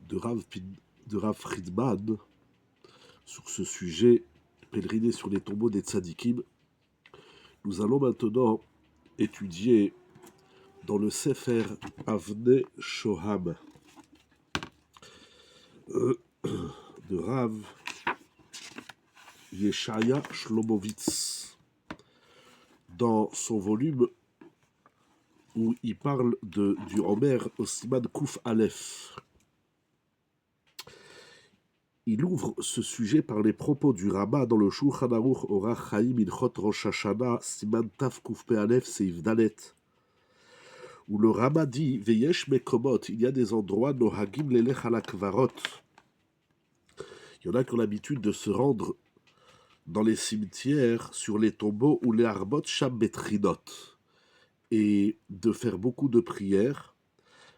de Rav Friedman sur ce sujet, pèleriner sur les tombeaux des tzadikim. Nous allons maintenant étudier dans le Sefer Avnei Shoham de Rav Yeshaya Shlomovitz, dans son volume où il parle du Homer au Siman Kouf Aleph. Il ouvre ce sujet par les propos du Rama dans le Shulchan Aruch Orach Chaim Ilchot Rosh Hashanah Siman Tav Kouf Pe Aleph Seif Dalet, où le Rama dit Veyesh Mekomot, il y a des endroits Nohagim Lelech Ala Kvarot. Il y en a qui ont l'habitude de se rendre dans les cimetières, sur les tombeaux ou les Arbot Sham Betrinot, et de faire beaucoup de prières.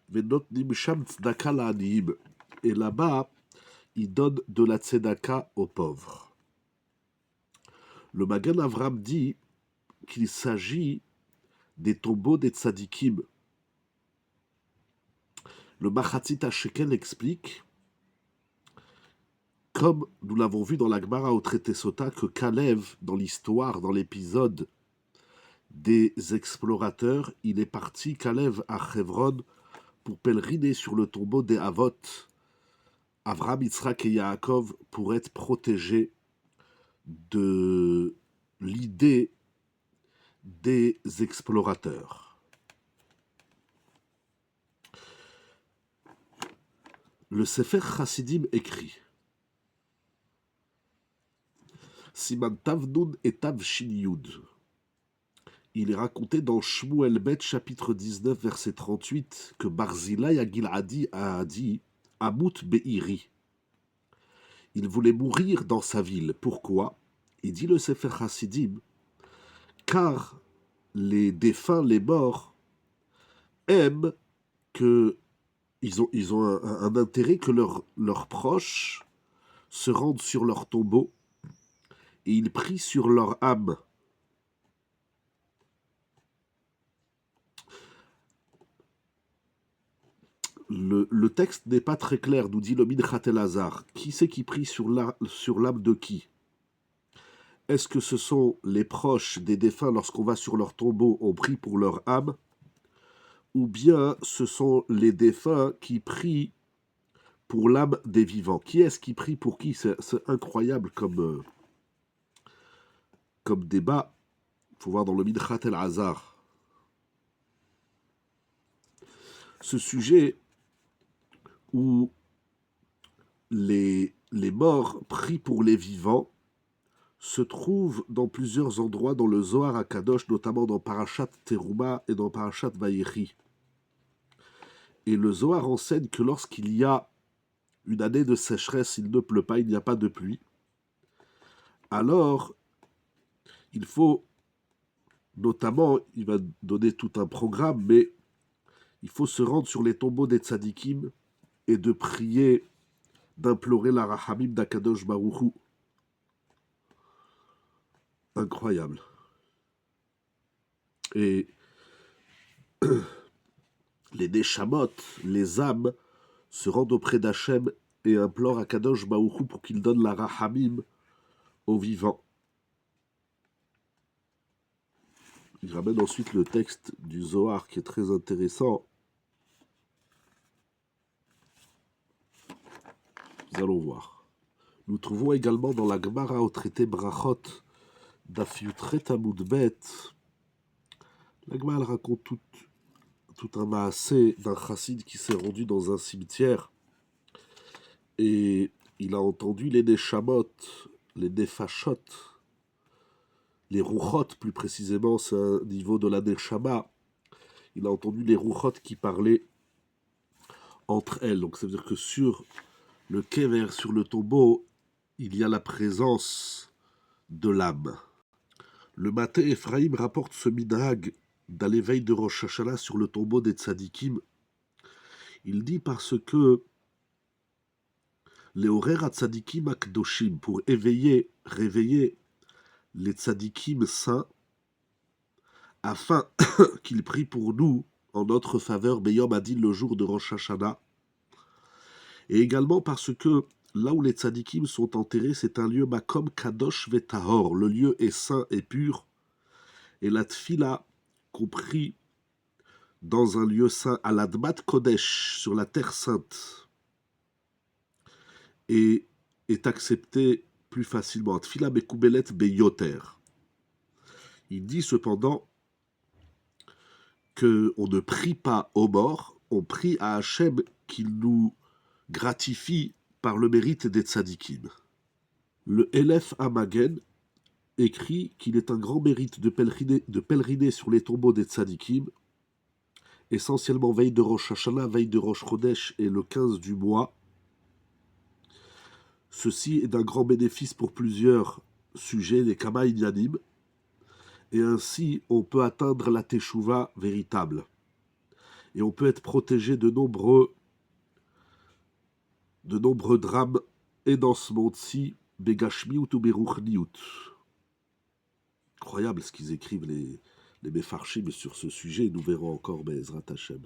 Venot Nim Sham Tzedaka La'aniyim, et là-bas, il donne de la tzedaka aux pauvres. Le Magan Avram dit qu'il s'agit des tombeaux des tzadikim. Le Machatzit HaShekel explique, comme nous l'avons vu dans la Gemara au traité Sota, que Kalev, dans l'histoire, dans l'épisode des explorateurs, il est parti, Kalev, à Chevron, pour pèleriner sur le tombeau des Avot, Avraham, Yitzhak et Yaakov, pour être protégés de l'idée des explorateurs. Le Sefer Chassidim écrit Siman Tav Nun et Tav Shin Yud. Il est raconté dans Shmuel Bet, chapitre 19, verset 38, que Barzilai Agiladi a dit Amut Be'iri. Il voulait mourir dans sa ville. Pourquoi? Il dit le Sefer Chassidim, car les défunts, les morts, aiment que ils ont un intérêt que leurs proches se rendent sur leur tombeau et ils prient sur leur âme. Le texte n'est pas très clair, nous dit le Minchat Elazar. Qui c'est qui prie sur l'âme de qui? Est-ce que ce sont les proches des défunts, lorsqu'on va sur leur tombeau, on prie pour leur âme? Ou bien ce sont les défunts qui prient pour l'âme des vivants? Qui est-ce qui prie pour qui? C'est incroyable comme débat. Il faut voir dans le Minchat Elazar. Ce sujet où les morts prient pour les vivants se trouve dans plusieurs endroits dans le Zohar HaKadosh, notamment dans Parashat Teruma et dans Parashat Vayechi. Et le Zohar enseigne que lorsqu'il y a une année de sécheresse, il ne pleut pas, il n'y a pas de pluie, alors il faut, notamment, il va donner tout un programme, mais il faut se rendre sur les tombeaux des tzadikim et de prier, d'implorer la Rahamim d'Akadosh Baruch Hu. Incroyable. Et les Neshamot, les âmes, se rendent auprès d'Hachem et implorent à Kadosh Baruch Hu pour qu'il donne la Rahamim aux vivants. Il ramène ensuite le texte du Zohar qui est très intéressant. Nous allons voir. Nous trouvons également dans la Gemara au traité Brachot Daf Yutret Amud Bet. La Gemara raconte tout un maasé d'un chassid qui s'est rendu dans un cimetière et il a entendu les Neshamot, les Nefashot, les Ruchot plus précisément, c'est un niveau de la Neshama. Il a entendu les Ruchot qui parlaient entre elles. Donc ça veut dire que sur le kever, sur le tombeau, il y a la présence de l'âme. Le Maté Ephraim rapporte ce minhag d'aller veille de Rosh Hashanah sur le tombeau des tzadikim. Il dit parce que les horaires à tzadikim akdoshim, pour réveiller les tzadikim saints, afin qu'ils prient pour nous en notre faveur, Beyom Adin, le jour de Rosh Hashanah. Et également parce que là où les tzadikim sont enterrés, c'est un lieu makom kadosh vetahor. Le lieu est saint et pur. Et la tfila, compris dans un lieu saint, à l'admat kodesh, sur la terre sainte, et est acceptée plus facilement. Tfila bekoubelet beyoter. Il dit cependant qu'on ne prie pas aux morts, on prie à Hachem qu'il nous gratifie par le mérite des tzadikim. Le Elef Amagen écrit qu'il est un grand mérite de pèleriner sur les tombeaux des tzadikim, essentiellement veille de Rosh Hashanah, veille de Rosh Chodesh et le 15 du mois. Ceci est d'un grand bénéfice pour plusieurs sujets, les Kama Inyanim, et ainsi on peut atteindre la Teshuvah véritable. Et on peut être protégé de nombreux drames, et dans ce monde-ci, Begashmiut ou Beruchniut. Incroyable ce qu'ils écrivent les Mefarshim sur ce sujet, nous verrons encore Be'ezrat Hashem.